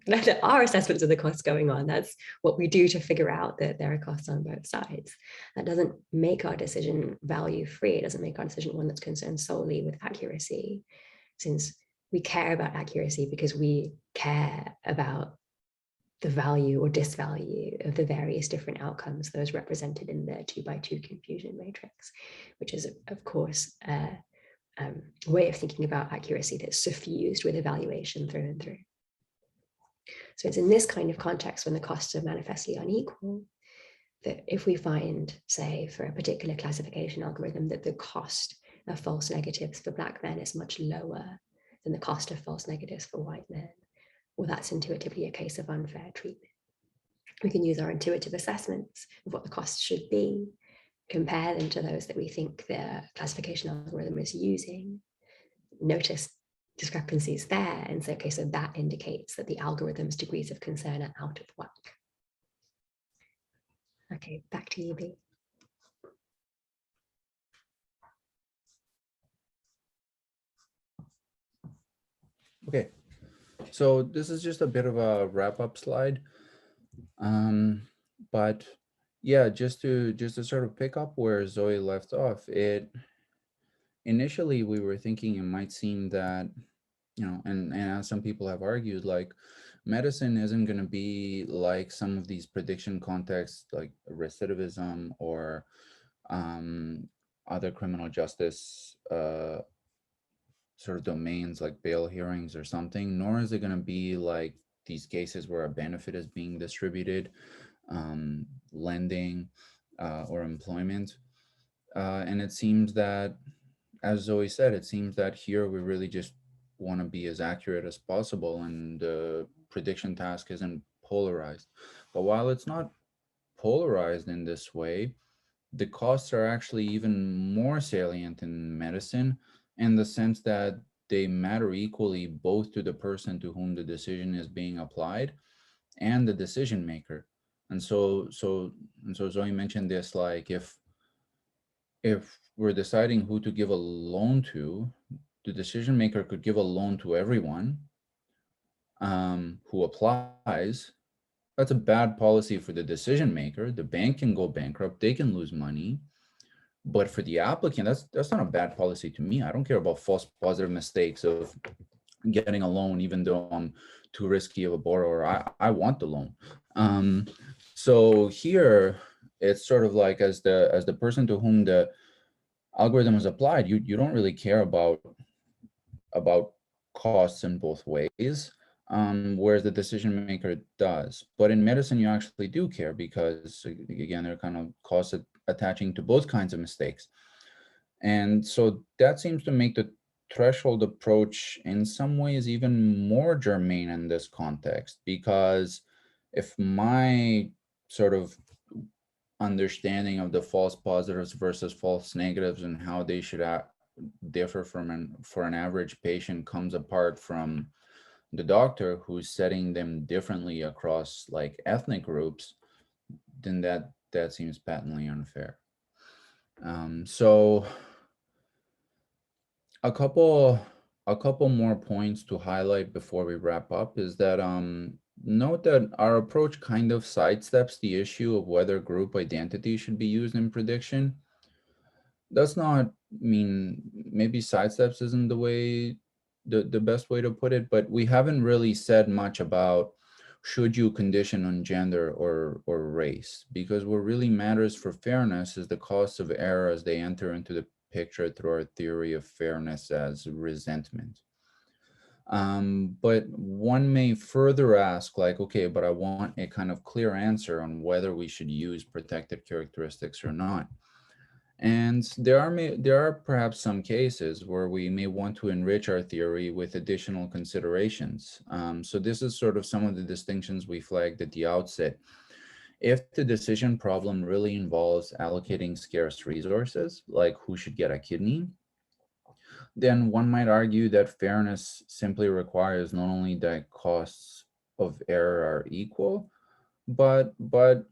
Speaker 4: There are assessments of the costs going on. That's what we do to figure out that there are costs on both sides. That doesn't make our decision value-free. It doesn't make our decision one that's concerned solely with accuracy, since we care about accuracy because we care about the value or disvalue of the various different outcomes, those represented in the 2x2 confusion matrix, which is, of course, a way of thinking about accuracy that's suffused with evaluation through and through. So it's in this kind of context, when the costs are manifestly unequal, that if we find, say, for a particular classification algorithm, that the cost of false negatives for Black men is much lower than the cost of false negatives for white men, well, that's intuitively a case of unfair treatment. We can use our intuitive assessments of what the costs should be, compare them to those that we think the classification algorithm is using, notice discrepancies there. And so, okay, so that indicates that the algorithm's degrees of concern are out of whack. Okay, back to you, B.
Speaker 3: Okay, so this is just a bit of a wrap-up slide, but yeah, just to sort of pick up where Zoe left off. Initially we were thinking it might seem that, you know, and as some people have argued, like medicine isn't going to be like some of these prediction contexts like recidivism or other criminal justice sort of domains like bail hearings or something, nor is it going to be like these cases where a benefit is being distributed, lending or employment. And it seems that, as Zoe said, it seems that here we really just want to be as accurate as possible, and the prediction task isn't polarized. But while it's not polarized in this way, the costs are actually even more salient in medicine, in the sense that they matter equally both to the person to whom the decision is being applied and the decision maker. And so Zoe mentioned this, like if we're deciding who to give a loan to, the decision maker could give a loan to everyone who applies. That's a bad policy for the decision maker. The bank can go bankrupt, they can lose money. But for the applicant, that's not a bad policy to me. I don't care about false positive mistakes of getting a loan, even though I'm too risky of a borrower. I want the loan. So here it's sort of like, as the person to whom the algorithm is applied, you don't really care about costs in both ways, whereas the decision maker does. But in medicine, you actually do care, because again, there are kind of costs attaching to both kinds of mistakes. And so that seems to make the threshold approach in some ways even more germane in this context, because if my sort of understanding of the false positives versus false negatives and how they should differ for an average patient comes apart from the doctor who's setting them differently across like ethnic groups, then that seems patently unfair. So a couple more points to highlight before we wrap up is that note that our approach kind of sidesteps the issue of whether group identity should be used in prediction. Does not mean, maybe sidesteps isn't the best way to put it, but we haven't really said much about should you condition on gender or race, because what really matters for fairness is the cost of error as they enter into the picture through our theory of fairness as resentment. But one may further ask, like, okay, but I want a kind of clear answer on whether we should use protected characteristics or not. And there are perhaps some cases where we may want to enrich our theory with additional considerations. So this is sort of some of the distinctions we flagged at the outset. If the decision problem really involves allocating scarce resources, like who should get a kidney, then one might argue that fairness simply requires not only that costs of error are equal, but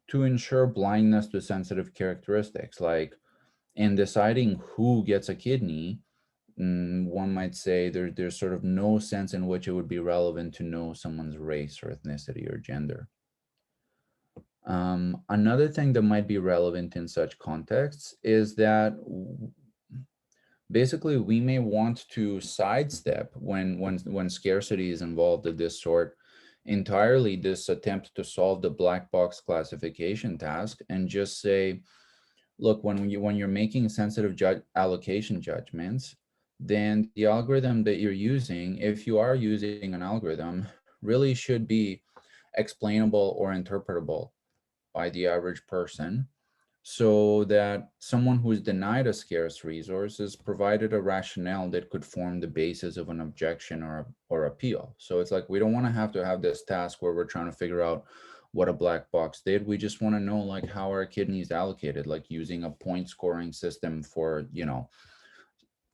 Speaker 3: to ensure blindness to sensitive characteristics, like in deciding who gets a kidney, one might say there's sort of no sense in which it would be relevant to know someone's race or ethnicity or gender. Another thing that might be relevant in such contexts is that basically we may want to sidestep when scarcity is involved of this sort entirely this attempt to solve the black box classification task and just say, look, when you're making sensitive allocation judgments, then the algorithm that you're using, if you are using an algorithm, really should be explainable or interpretable by the average person, so that someone who is denied a scarce resource is provided a rationale that could form the basis of an objection or appeal. So it's like, we don't want to have this task where we're trying to figure out what a black box did. We just want to know, like, how are kidneys allocated, like using a point scoring system for, you know,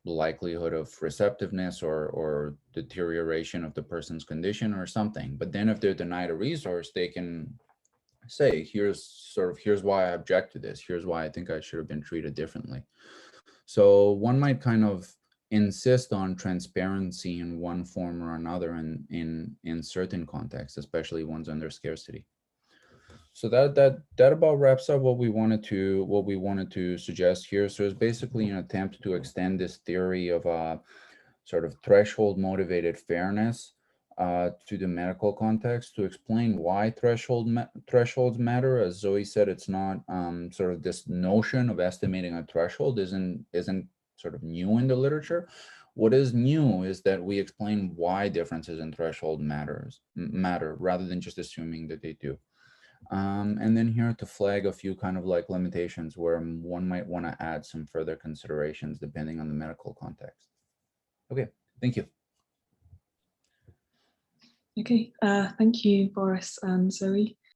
Speaker 3: likelihood of receptiveness or deterioration of the person's condition or something. But then if they're denied a resource, they can say, here's why I object to this. Here's why I think I should have been treated differently. So one might kind of insist on transparency in one form or another in certain contexts, especially ones under scarcity. So that about wraps up what we wanted to suggest here. So it's basically an attempt to extend this theory of sort of threshold motivated fairness to the medical context, to explain why thresholds matter. As Zoe said, it's not sort of this notion of estimating a threshold isn't sort of new in the literature. What is new is that we explain why differences in threshold matter rather than just assuming that they do. And then here to flag a few kind of like limitations where one might want to add some further considerations depending on the medical context. Okay, thank you.
Speaker 2: Okay, thank you, Boris and Zoe.